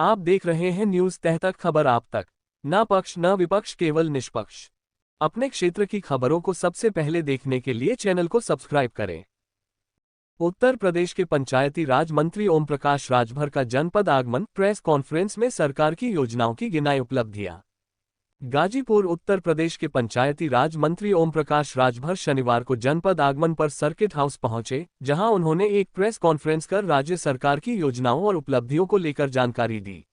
आप देख रहे हैं न्यूज तह तक, खबर आप तक। ना पक्ष न विपक्ष, केवल निष्पक्ष। अपने क्षेत्र की खबरों को सबसे पहले देखने के लिए चैनल को सब्सक्राइब करें। उत्तर प्रदेश के पंचायती राज मंत्री ओम प्रकाश राजभर का जनपद आगमन। प्रेस कॉन्फ्रेंस में सरकार की योजनाओं की गिनाई उपलब्धियां। गाजीपुर उत्तर प्रदेश के पंचायती राज मंत्री ओम प्रकाश राजभर शनिवार को जनपद आगमन पर सर्किट हाउस पहुंचे, जहां उन्होंने एक प्रेस कॉन्फ्रेंस कर राज्य सरकार की योजनाओं और उपलब्धियों को लेकर जानकारी दी।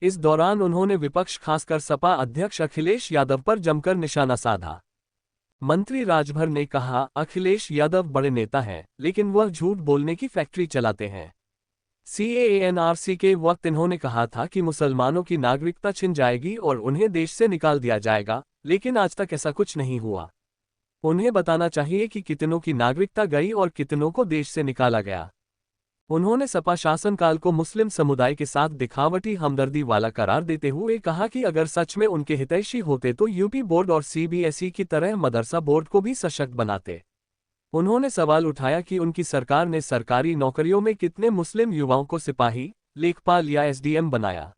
इस दौरान उन्होंने विपक्ष खासकर सपा अध्यक्ष अखिलेश यादव पर जमकर निशाना साधा। मंत्री राजभर ने कहा, अखिलेश यादव बड़े नेता हैं, लेकिन वह झूठ बोलने की फैक्ट्री चलाते हैं। CAA-NRC के वक्त इन्होंने कहा था कि मुसलमानों की नागरिकता छिन जाएगी और उन्हें देश से निकाल दिया जाएगा, लेकिन आज तक ऐसा कुछ नहीं हुआ। उन्हें बताना चाहिए कि कितनों की नागरिकता गई और कितनों को देश से निकाला गया। उन्होंने सपा शासनकाल को मुस्लिम समुदाय के साथ दिखावटी हमदर्दी वाला करार देते हुए कहा कि अगर सच में उनके हितैषी होते तो यूपी बोर्ड और CBSE की तरह मदरसा बोर्ड को भी सशक्त बनाते। उन्होंने सवाल उठाया कि उनकी सरकार ने सरकारी नौकरियों में कितने मुस्लिम युवाओं को सिपाही, लेखपाल या SDM बनाया।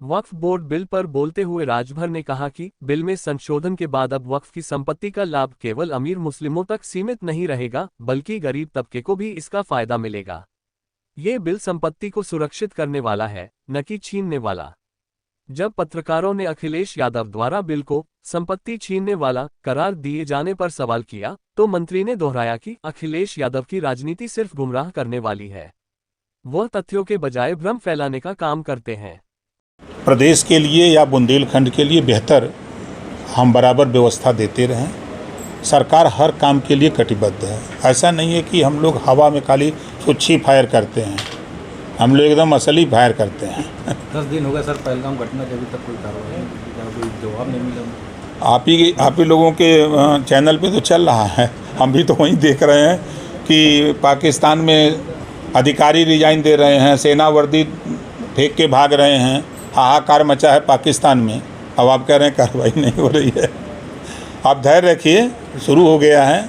वक्फ बोर्ड बिल पर बोलते हुए राजभर ने कहा कि बिल में संशोधन के बाद अब वक्फ की संपत्ति का लाभ केवल अमीर मुस्लिमों तक सीमित नहीं रहेगा, बल्कि गरीब तबके को भी इसका फायदा मिलेगा। ये बिल संपत्ति को सुरक्षित करने वाला है, न कि छीनने वाला। जब पत्रकारों ने अखिलेश यादव द्वारा बिल को संपत्ति छीनने वाला करार दिए जाने पर सवाल किया, तो मंत्री ने दोहराया कि अखिलेश यादव की राजनीति सिर्फ गुमराह करने वाली है। वह तथ्यों के बजाय भ्रम फैलाने का काम करते हैं। प्रदेश के लिए या बुंदेलखंड के लिए बेहतर हम बराबर व्यवस्था देते रहें। सरकार हर काम के लिए कटिबद्ध है। ऐसा नहीं है कि हम लोग हवा में खाली छुच्छी फायर करते हैं, हम लोग एकदम असली फायर करते हैं। 10 दिन हो गए सर पहलगाम घटना के, अभी तक कोई कार्रवाई, कोई जवाब नहीं मिला। आप ही लोगों के चैनल पे तो चल रहा है, हम भी तो वहीं देख रहे हैं कि पाकिस्तान में अधिकारी रिजाइन दे रहे हैं, सेना वर्दी फेंक के भाग रहे हैं, हाहाकार मचा है पाकिस्तान में। अब आप कह रहे हैं कार्रवाई नहीं हो रही है। आप धैर्य रखिए, शुरू हो गया है,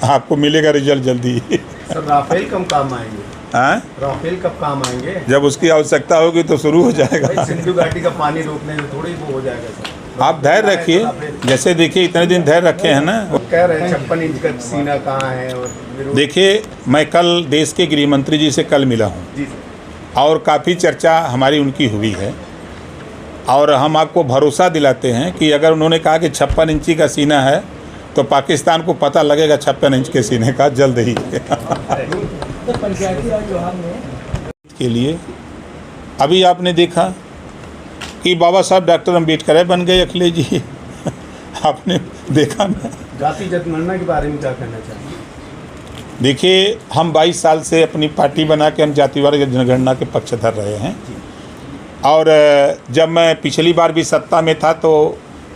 आपको मिलेगा रिजल्ट जल्दी। सर राफेल कब काम आएंगे? राफेल कब काम आएंगे? जब उसकी आवश्यकता होगी तो शुरू हो जाएगा। सिंधु घाटी का पानी रोकने में थोड़ी वो हो जाएगा सर। आप धैर्य रखिए, जैसे देखिए इतने दिन धैर्य रखे हैं ना। वो कह रहे हैं 56 इंच का सीना कहाँ है। और देखिए, मैं कल देश के गृह मंत्री जी से कल मिला हूँ और काफ़ी चर्चा हमारी उनकी हुई है, और हम आपको भरोसा दिलाते हैं कि अगर उन्होंने कहा कि 56 इंची का सीना है तो पाकिस्तान को पता लगेगा 56 इंच के सीने का जल्द ही। के लिए अभी आपने देखा कि बाबा साहब डॉक्टर अम्बेडकर बन गए अखिलेश जी। आपने देखा ना। जाति जनगणना के बारे में क्या कहना चाहिए? देखिए, हम 22 साल से अपनी पार्टी बना के हम जातिवार जनगणना के पक्षधर रहे हैं, और जब मैं पिछली बार भी सत्ता में था तो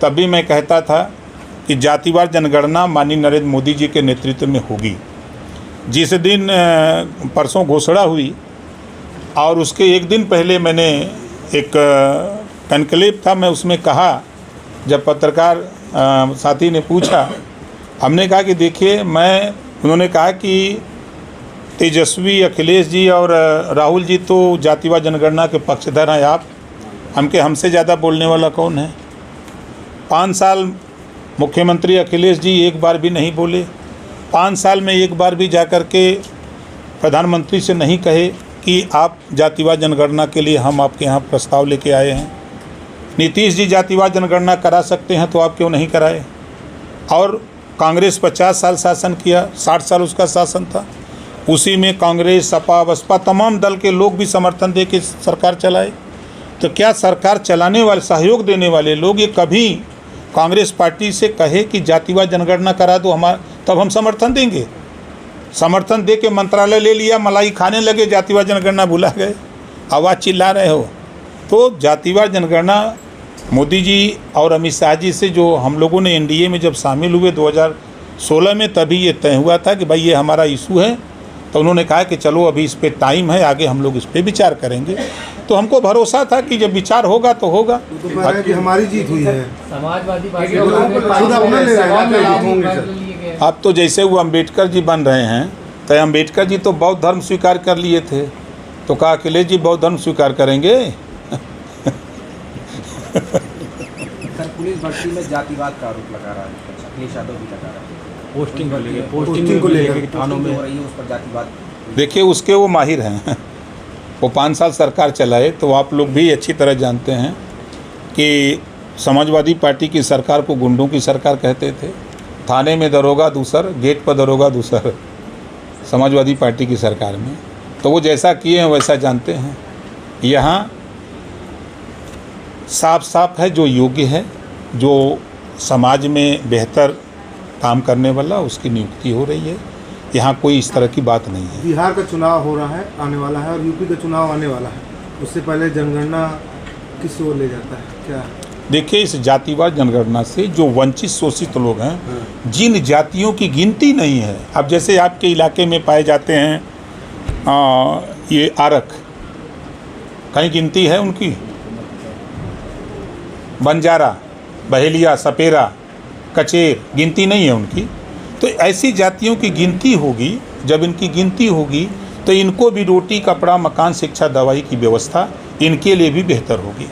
तब भी मैं कहता था कि जातिवार जनगणना माननीय नरेंद्र मोदी जी के नेतृत्व में होगी। जिस दिन परसों घोषणा हुई और उसके एक दिन पहले मैंने एक कनक्लेव था, मैं उसमें कहा, जब पत्रकार साथी ने पूछा, हमने कहा कि देखिए उन्होंने कहा कि तेजस्वी, अखिलेश जी और राहुल जी तो जातिवार जनगणना के पक्षधर हैं, आप हमसे ज़्यादा बोलने वाला कौन है? 5 साल मुख्यमंत्री अखिलेश जी एक बार भी नहीं बोले। 5 साल में एक बार भी जाकर के प्रधानमंत्री से नहीं कहे कि आप जातिवार जनगणना के लिए हम आपके यहाँ प्रस्ताव लेके आए हैं। नीतीश जी जातिवार जनगणना करा सकते हैं तो आप क्यों नहीं कराए? और कांग्रेस 50 साल शासन किया, 60 साल उसका शासन था, उसी में कांग्रेस, सपा, बसपा तमाम दल के लोग भी समर्थन दे के सरकार चलाए। तो क्या सरकार चलाने वाले, सहयोग देने वाले लोग ये कभी कांग्रेस पार्टी से कहे कि जातिवार जनगणना करा दो तब हम समर्थन देंगे? समर्थन दे के मंत्रालय ले लिया, मलाई खाने लगे, जातिवार जनगणना भुला गए, आवाज़ चिल्ला रहे हो। तो जातिवार जनगणना मोदी जी और अमित शाह जी से जो हम लोगों ने NDA में जब शामिल हुए 2016 में, तभी ये तय हुआ था कि भाई ये हमारा इशू है। तो उन्होंने कहा कि चलो अभी इस पे टाइम है, आगे हम लोग इस पे विचार करेंगे। तो हमको भरोसा था कि जब विचार होगा तो होगा। कि हमारी जीत हुई है, समाजवादी पार्टी। अब तो जैसे वो अम्बेडकर जी बन रहे हैं, तो अम्बेडकर जी तो बौद्ध धर्म स्वीकार कर लिए थे, तो कहा अखिलेश जी बौद्ध धर्म स्वीकार करेंगे? सर पुलिस भर्ती में जातिवाद का आरोप लगा रहा है अखिलेश यादव भी लगा रहा है। पोस्टिंग को लेकर थानों में हो रही है उस पर जातिवाद। देखिए उसके वो माहिर हैं वो 5 साल सरकार चलाए, तो आप लोग भी अच्छी तरह जानते हैं कि समाजवादी पार्टी की सरकार को गुंडों की सरकार कहते थे। थाने में दरोगा दूसर, गेट पर दरोगा दूसर, समाजवादी पार्टी की सरकार में। तो वो जैसा किए हैं वैसा जानते हैं। यहाँ साफ साफ है, जो योग्य है, जो समाज में बेहतर काम करने वाला, उसकी नियुक्ति हो रही है। यहाँ कोई इस तरह की बात नहीं है। बिहार का चुनाव हो रहा है, आने वाला है, और यूपी का चुनाव आने वाला है, उससे पहले जनगणना किस ओर ले जाता है क्या? देखिए, इस जातिवाद जनगणना से जो वंचित शोषित लोग हैं, जिन जातियों की गिनती नहीं है, अब जैसे आपके इलाके में पाए जाते हैं ये आरक, कहीं गिनती है उनकी? बंजारा, बहेलिया, सपेरा, कचेर, गिनती नहीं है उनकी। तो ऐसी जातियों की गिनती होगी, जब इनकी गिनती होगी तो इनको भी रोटी, कपड़ा, मकान, शिक्षा, दवाई की व्यवस्था इनके लिए भी बेहतर होगी।